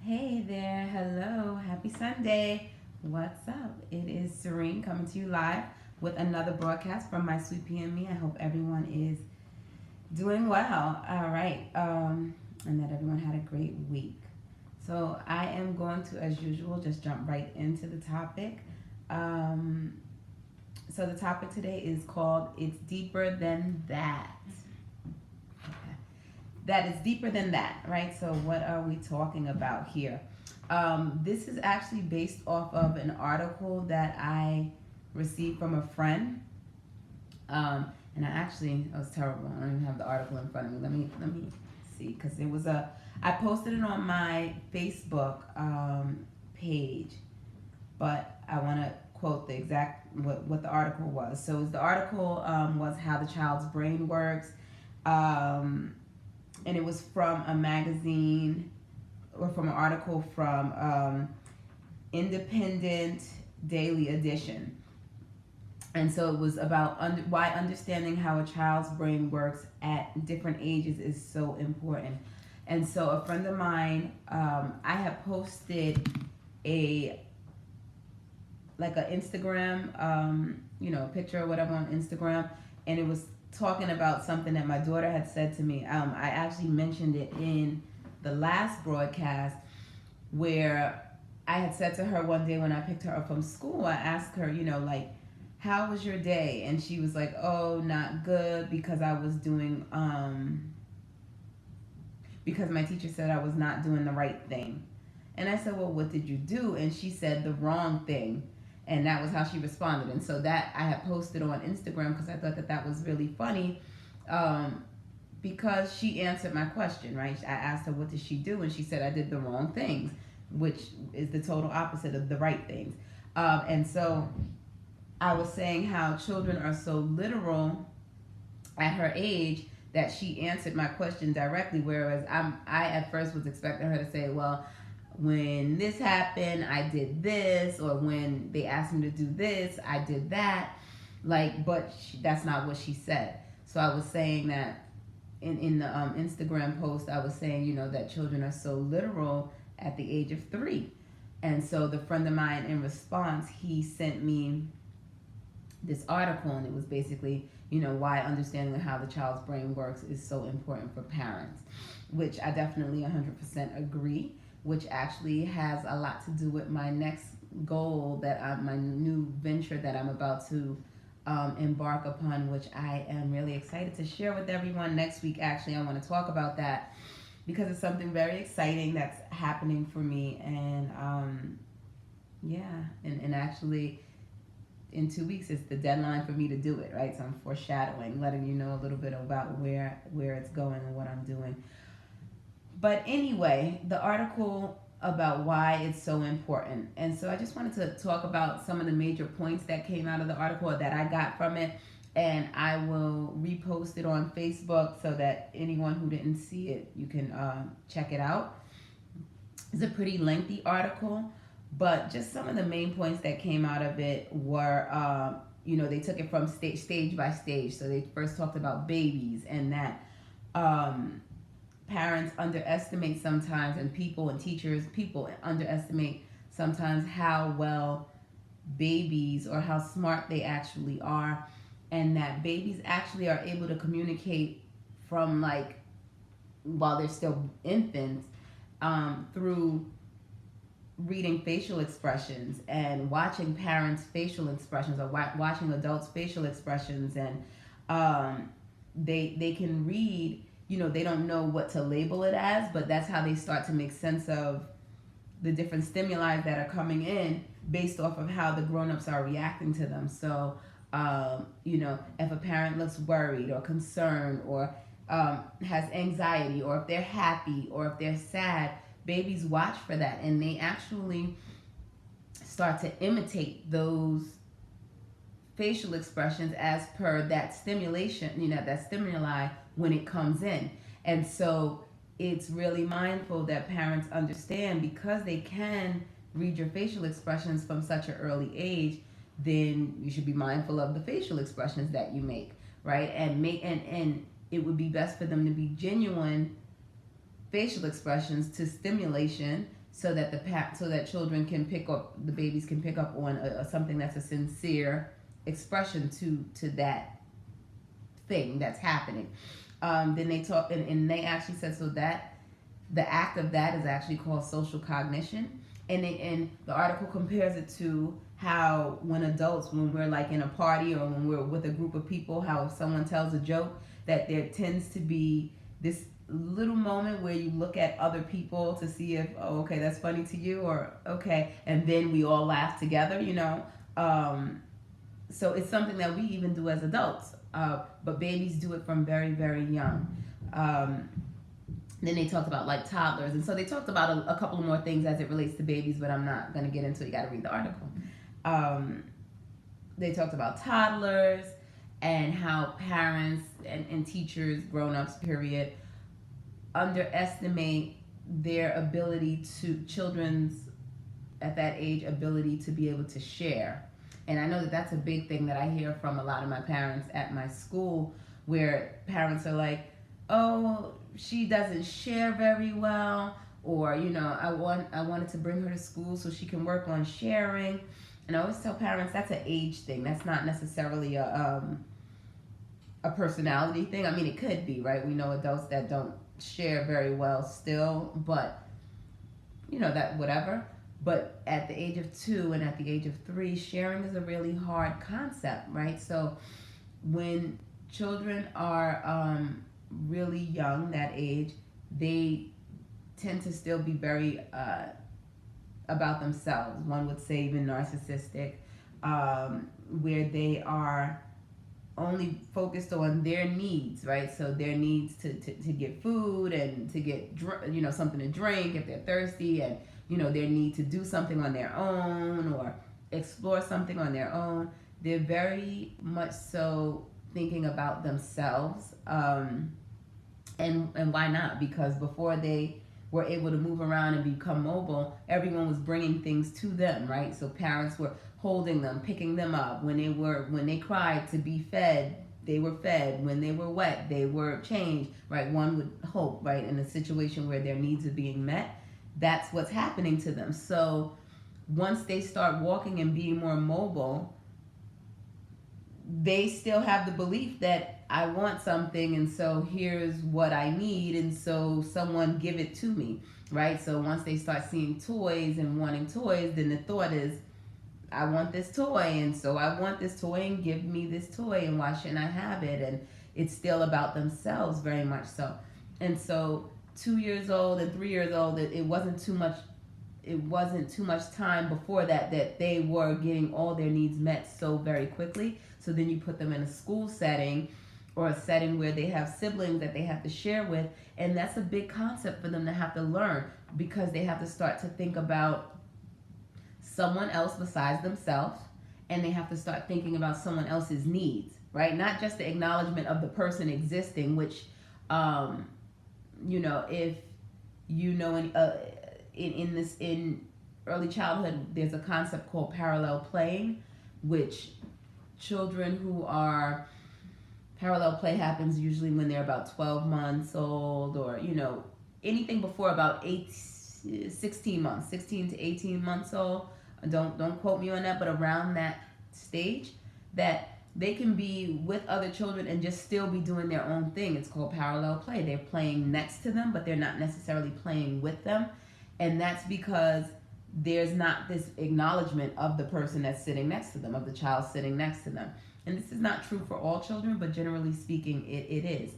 Hey there, hello, happy Sunday. What's up? It is Serene coming to you live with another broadcast from My Sweet Pea and Me. I hope everyone is doing well. All right, and that everyone had a great week. So I am going to, as usual, just jump right into the topic. Um, so the topic today is called "It's Deeper Than That." That is deeper than that, right? So what are we talking about here? This is actually based off of an article that I received from a friend. And I was terrible. I don't even have the article in front of me. Let me see, because I posted it on my Facebook page, but I want to quote the exact what the article was. So the article was how the child's brain works. And it was from a magazine or from an article from Independent Daily Edition. And so it was about why understanding how a child's brain works at different ages is so important. And so a friend of mine, I have posted a Instagram, a picture or whatever on Instagram, and it was talking about something that my daughter had said to me. I actually mentioned it in the last broadcast where I had said to her one day when I picked her up from school, I asked her, how was your day? And she was like, oh, not good because I was doing, because my teacher said I was not doing the right thing. And I said, well, what did you do? And she said the wrong thing. And that was how she responded. And so that I had posted on Instagram because I thought that was really funny, because she answered my question, right? I asked her, what did she do? And she said, I did the wrong things, which is the total opposite of the right things. And so I was saying how children are so literal at her age that she answered my question directly, whereas I at first was expecting her to say, well, when this happened, I did this, or when they asked me to do this, I did that. That's not what she said. So I was saying that in the Instagram post, I was saying, that children are so literal at the age of 3. And so the friend of mine, in response, he sent me this article, and it was basically, why understanding how the child's brain works is so important for parents, which I definitely 100% agree, which actually has a lot to do with my next goal my new venture that I'm about to embark upon, which I am really excited to share with everyone next week. Actually, I want to talk about that because it's something very exciting that's happening for me. And and actually in 2 weeks it's the deadline for me to do it, right? So I'm foreshadowing, letting you know a little bit about where it's going and what I'm doing. But anyway, the article about why it's so important. And so I just wanted to talk about some of the major points that came out of the article that I got from it. And I will repost it on Facebook so that anyone who didn't see it, you can check it out. It's a pretty lengthy article, but just some of the main points that came out of it were, they took it from stage by stage. So they first talked about babies, and that parents underestimate sometimes, and people underestimate sometimes how well babies, or how smart they actually are, and that babies actually are able to communicate from while they're still infants, through reading facial expressions and watching parents' facial expressions, or watching adults' facial expressions, and they can read. They don't know what to label it as, but that's how they start to make sense of the different stimuli that are coming in based off of how the grown-ups are reacting to them. So, if a parent looks worried or concerned, or has anxiety, or if they're happy, or if they're sad, babies watch for that, and they actually start to imitate those facial expressions as per that stimulation, that stimuli when it comes in. And so it's really mindful that parents understand, because they can read your facial expressions from such an early age, then you should be mindful of the facial expressions that you make, right? And it would be best for them to be genuine facial expressions to stimulation, so that so that children can pick up, the babies can pick up on something that's a sincere expression to that thing that's happening. Then they talk, and they actually said, so that the act of that is actually called social cognition. And the article compares it to how when adults, when we're like in a party or when we're with a group of people, how if someone tells a joke, that there tends to be this little moment where you look at other people to see if, oh, okay, that's funny to you, or okay, and then we all laugh together, you know. So it's something that we even do as adults, but babies do it from very, very young. Then they talked about like toddlers, and so they talked about a couple of more things as it relates to babies, but I'm not going to get into it. You got to read the article. They talked about toddlers and how parents and teachers, grown-ups, period, underestimate their ability to, children's at that age ability to be able to share. And I know that that's a big thing that I hear from a lot of my parents at my school, where parents are like, oh, she doesn't share very well, or, you know, I wanted to bring her to school so she can work on sharing. And I always tell parents that's an age thing. That's not necessarily a personality thing. I mean, it could be, right? We know adults that don't share very well still, but, you know, that whatever. But at the age of 2 and at the age of 3, sharing is a really hard concept, right? So when children are really young, that age, they tend to still be very about themselves. One would say even narcissistic, where they are only focused on their needs, right? So their needs to get food and to get, you know, something to drink if they're thirsty, and, you know, their need to do something on their own or explore something on their own. They're very much so thinking about themselves. And why not? Because before they were able to move around and become mobile, everyone was bringing things to them, right? So parents were holding them, picking them up. When they cried to be fed, they were fed. When they were wet, they were changed, right? One would hope, right, in a situation where their needs are being met, that's what's happening to them. So once they start walking and being more mobile, they still have the belief that I want something, and so here's what I need, and so someone give it to me, right? So once they start seeing toys and wanting toys, then the thought is, I want this toy, and so I want this toy, and give me this toy, and why shouldn't I have it? And it's still about themselves very much so. And so 2 years old and 3 years old, it wasn't too much time before that they were getting all their needs met so very quickly. So then you put them in a school setting or a setting where they have siblings that they have to share with, and that's a big concept for them to have to learn, because they have to start to think about someone else besides themselves, and they have to start thinking about someone else's needs, right? Not just the acknowledgement of the person existing, which, you know, if you know, in early childhood, there's a concept called parallel playing, which children who are, parallel play happens usually when they're about 12 months old, or, you know, anything before about 16 to 18 months old. Don't quote me on that, but around that stage, that they can be with other children and just still be doing their own thing. It's called parallel play. They're playing next to them, but they're not necessarily playing with them. And that's because there's not this acknowledgement of the person that's sitting next to them, of the child sitting next to them. And this is not true for all children, but generally speaking, it is.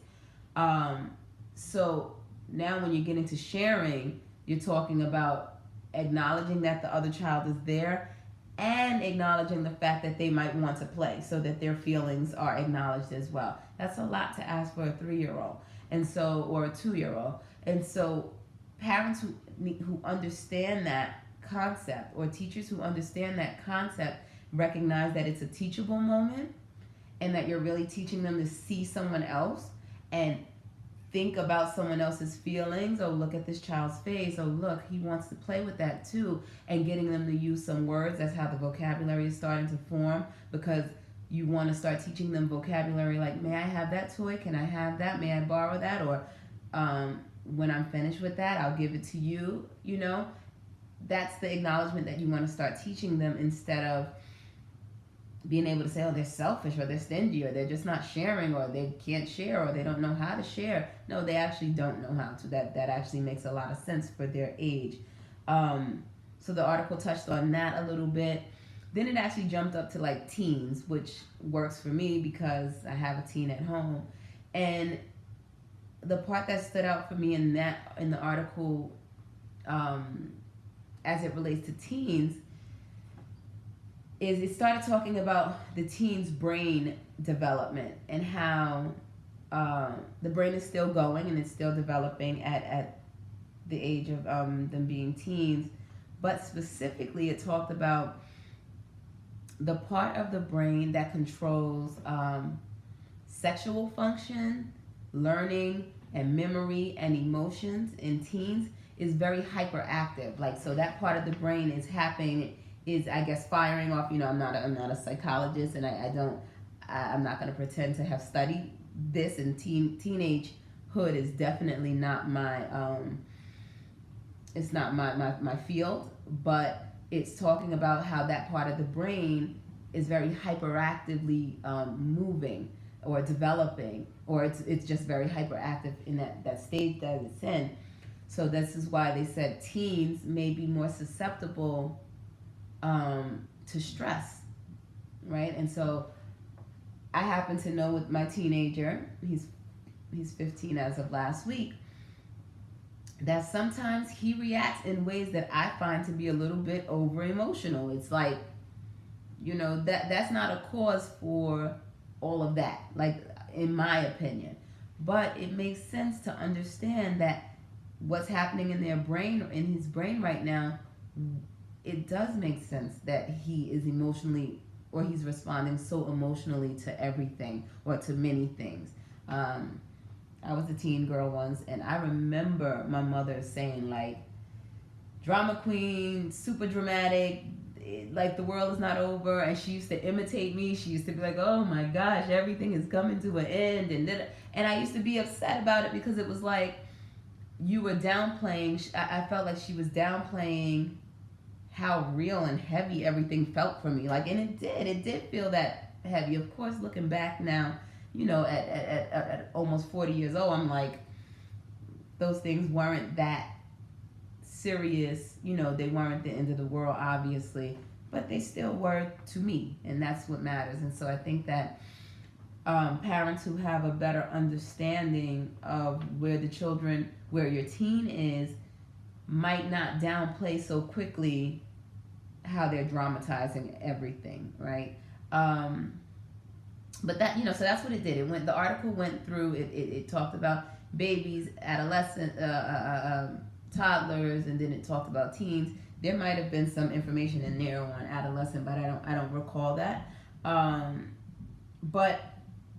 So now when you get into sharing, you're talking about acknowledging that the other child is there, and acknowledging the fact that they might want to play, so that their feelings are acknowledged as well. That's a lot to ask for a 3-year-old, and so, or a 2-year-old. And so parents who understand that concept, or teachers who understand that concept, recognize that it's a teachable moment, and that you're really teaching them to see someone else and think about someone else's feelings. Oh, look at this child's face. Oh, look, he wants to play with that too. And getting them to use some words. That's how the vocabulary is starting to form, because you want to start teaching them vocabulary like, may I have that toy? Can I have that? May I borrow that? Or when I'm finished with that, I'll give it to you, you know? that's the acknowledgement that you want to start teaching them, instead of being able to say, oh, they're selfish, or they're stingy, or they're just not sharing, or they can't share, or they don't know how to share. No, they actually don't know how to. That actually makes a lot of sense for their age. So the article touched on that a little bit. Then it actually jumped up to like teens, which works for me because I have a teen at home. And the part that stood out for me in the article, as it relates to teens, is it started talking about the teen's brain development, and how the brain is still going and it's still developing at the age of them being teens. But specifically, it talked about the part of the brain that controls sexual function, learning, and memory and emotions in teens is very hyperactive. Like, so that part of the brain is I guess firing off. I'm not a psychologist, and I'm not going to pretend to have studied this. And teenagehood is definitely not my it's not my field, but it's talking about how that part of the brain is very hyperactively moving or developing, or it's just very hyperactive in that stage that it's in. So this is why they said teens may be more susceptible to stress, right? And so I happen to know with my teenager, he's 15 as of last week, that sometimes he reacts in ways that I find to be a little bit over emotional. It's like, that's not a cause for all of that, like, in my opinion. But it makes sense to understand that what's happening in his brain right now, it does make sense that he is emotionally, or he's responding so emotionally to everything, or to many things. I was a teen girl once, and I remember my mother saying, like, drama queen, super dramatic, like the world is not over. And she used to imitate me. She used to be like, oh my gosh, everything is coming to an end. And I used to be upset about it, because it was like you were downplaying. I felt like she was downplaying how real and heavy everything felt for me. Like, and it did feel that heavy. Of course, looking back now, at almost 40 years old, I'm like, those things weren't that serious. They weren't the end of the world, obviously, but they still were to me, and that's what matters. And so I think that parents who have a better understanding of where your teen is, might not downplay so quickly how they're dramatizing everything, right? But that, so that's what it did. The article went through, it talked about babies, adolescent, toddlers, and then it talked about teens. There might have been some information in there on adolescent, but I don't recall that. But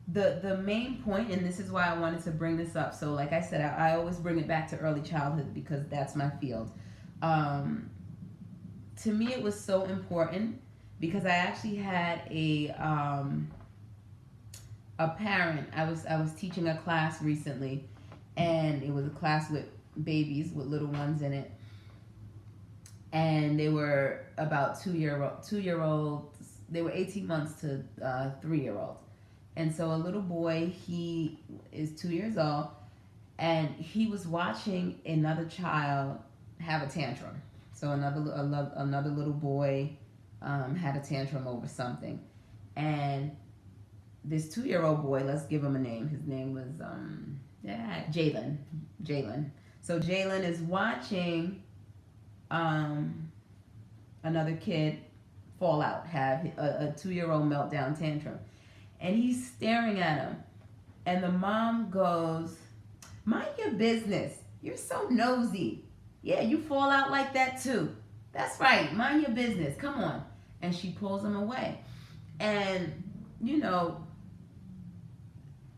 the main point, and this is why I wanted to bring this up. So like I said, I always bring it back to early childhood, because that's my field. To me, it was so important, because I actually had a parent. I was teaching a class recently, and it was a class with babies, with little ones in it, and they were about 2-year-olds. They were 18 months to 3-year-olds. And so a little boy, he is 2 years old, and he was watching another child have a tantrum. So another little boy had a tantrum over something, and this 2-year-old boy, let's give him a name. His name was Jalen. So Jalen is watching another kid fall out, have a 2-year-old meltdown tantrum, and he's staring at him. And the mom goes, "Mind your business. You're so nosy. Yeah, you fall out like that too. That's right. Mind your business. Come on." And she pulls him away. And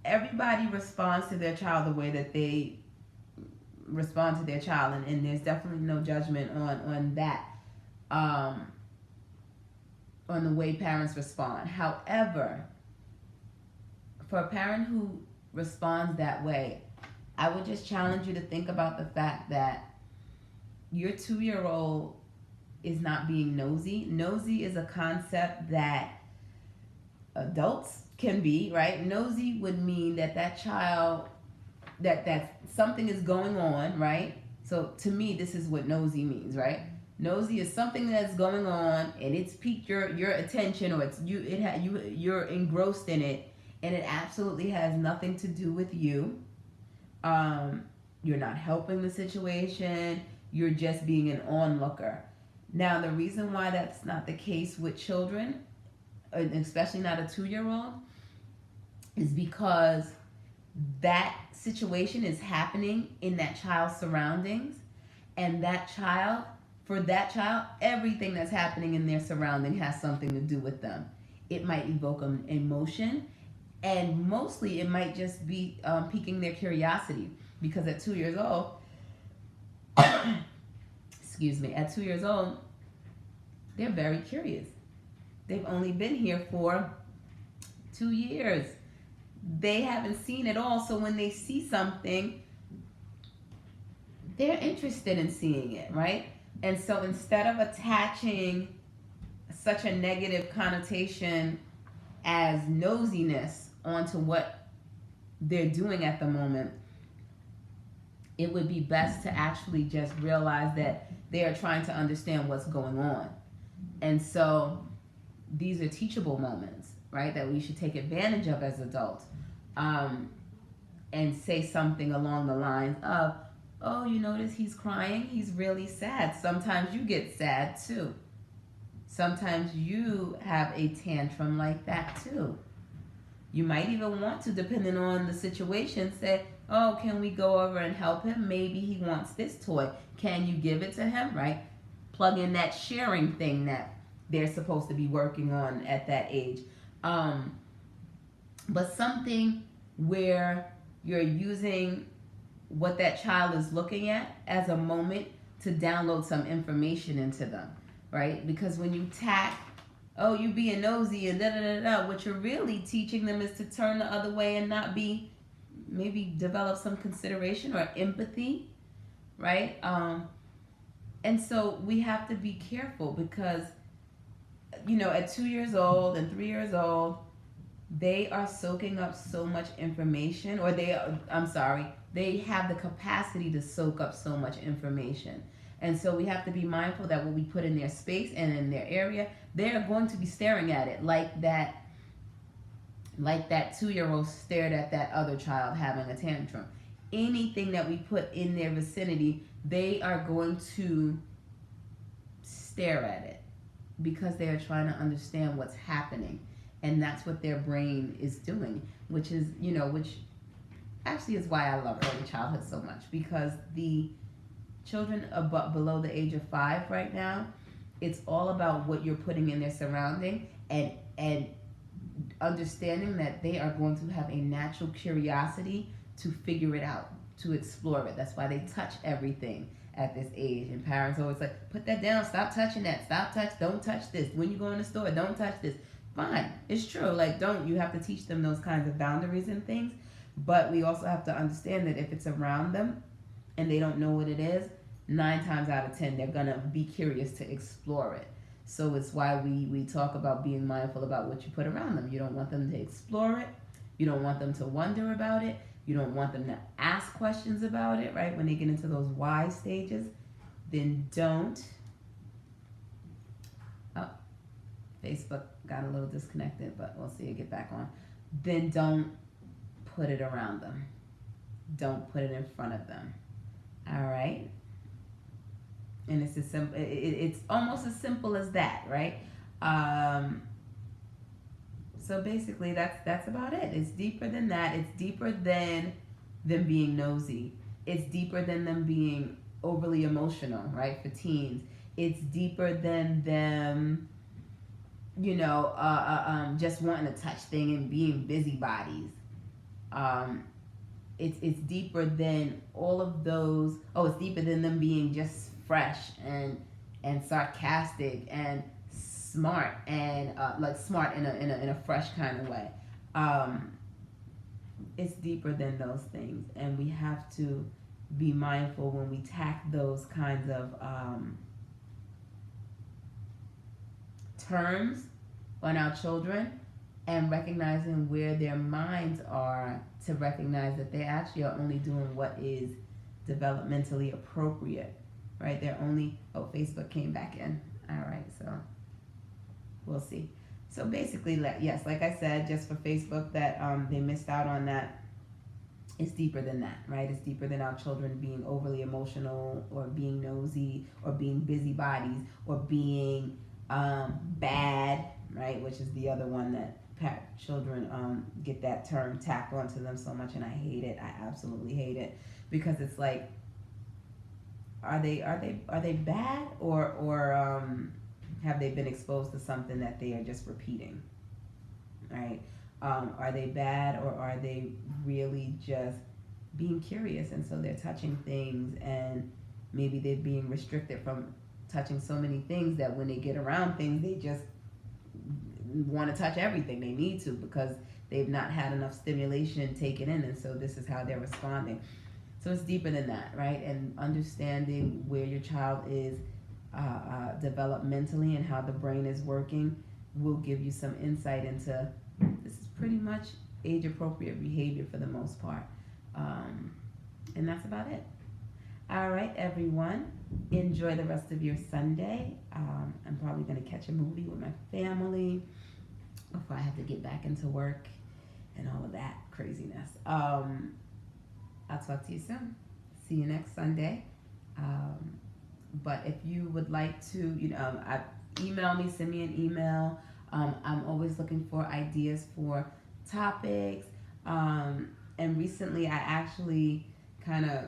everybody responds to their child the way that they respond to their child, and there's definitely no judgment on that, on the way parents respond. However, for a parent who responds that way, I would just challenge you to think about the fact that your 2-year-old is not being nosy. Nosy is a concept that adults can be, right? Nosy would mean that child, that something is going on, right? So to me, this is what nosy means, right? Nosy is something that's going on and it's piqued your attention, or you're engrossed in it, and it absolutely has nothing to do with you. You're not helping the situation. You're just being an onlooker. Now, the reason why that's not the case with children, especially not a 2-year-old, is because that situation is happening in that child's surroundings, and for that child, everything that's happening in their surrounding has something to do with them. It might evoke an emotion, and mostly it might just be piquing their curiosity, because at 2 years old, excuse me, at 2 years old, they're very curious. They've only been here for 2 years. They haven't seen it all, so when they see something, they're interested in seeing it, right? And so instead of attaching such a negative connotation as nosiness onto what they're doing at the moment, it would be best to actually just realize that they are trying to understand what's going on. And so these are teachable moments, right, that we should take advantage of as adults, and say something along the lines of, oh, you notice he's crying? He's really sad. Sometimes you get sad too. Sometimes you have a tantrum like that too. You might even want to, depending on the situation, say, oh, can we go over and help him? Maybe he wants this toy. Can you give it to him, right? Plug in that sharing thing that they're supposed to be working on at that age. But something where you're using what that child is looking at as a moment to download some information into them, right? Because when you tack, oh, you being nosy and da-da-da-da, what you're really teaching them is to turn the other way and not be, maybe develop some consideration or empathy, right? And so we have to be careful, because, you know, at 2 years old and 3 years old, they are soaking up so much information, or they have the capacity to soak up so much information. And so we have to be mindful that what we put in their space and in their area, they are going to be staring at it like that 2-year-old stared at that other child having a tantrum. Anything that we put in their vicinity, they are going to stare at it, because they are trying to understand what's happening. And that's what their brain is doing, which actually is why I love early childhood so much, because the children below the age of 5 right now, it's all about what you're putting in their surrounding, and understanding that they are going to have a natural curiosity to figure it out, to explore it. That's why they touch everything at this age. And parents always like, put that down, stop touching that, don't touch this. When you go in the store, don't touch this. Fine, it's true, like, you have to teach them those kinds of boundaries and things, but we also have to understand that if it's around them and they don't know what it is, 9 times out of 10 they're gonna be curious to explore it. So it's why we talk about being mindful about what you put around them. You don't want them to explore it, you don't want them to wonder about it, you don't want them to ask questions about it, right? When they get into those why stages, then don't. Oh, Facebook got a little disconnected, but we'll see it get back on. Then don't put it around them. Don't put it in front of them. All right? And it's as simple. It's almost as simple as that, right? So basically, that's about it. It's deeper than that. It's deeper than them being nosy. It's deeper than them being overly emotional, right? For teens, it's deeper than them, just wanting to touch things and being busybodies. It's deeper than all of those. Oh, it's deeper than them being just fresh and sarcastic and smart and like smart in a fresh kind of way. It's deeper than those things, and we have to be mindful when we tack those kinds of terms on our children and recognizing where their minds are to recognize that they actually are only doing what is developmentally appropriate, right? They're only, oh, Facebook came back in. All right, so we'll see. So basically, yes, like I said, just for Facebook, that they missed out on that. It's deeper than that, right? It's deeper than our children being overly emotional or being nosy or being busybodies or being bad, right? Which is the other one that children get that term tacked onto them so much, and I hate it. I absolutely hate it, because it's like, are they bad, or have they been exposed to something that they are just repeating, right? Are they bad, or are they really just being curious, and so they're touching things, and maybe they're being restricted from touching so many things that when they get around things, they just want to touch everything. They need to, because they've not had enough stimulation taken in, and so this is how they're responding. So it's deeper than that, right? And understanding where your child is developmentally and how the brain is working will give you some insight into, this is pretty much age appropriate behavior for the most part. And that's about it. All right, everyone, enjoy the rest of your Sunday. I'm probably going to catch a movie with my family before I have to get back into work and all of that craziness. I'll talk to you soon. See you next Sunday. But if you would like to, email me, send me an email. I'm always looking for ideas for topics. And recently I actually kind of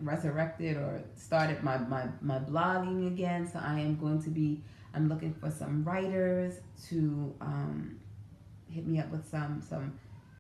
resurrected or started my blogging again. So I'm looking for some writers to hit me up with some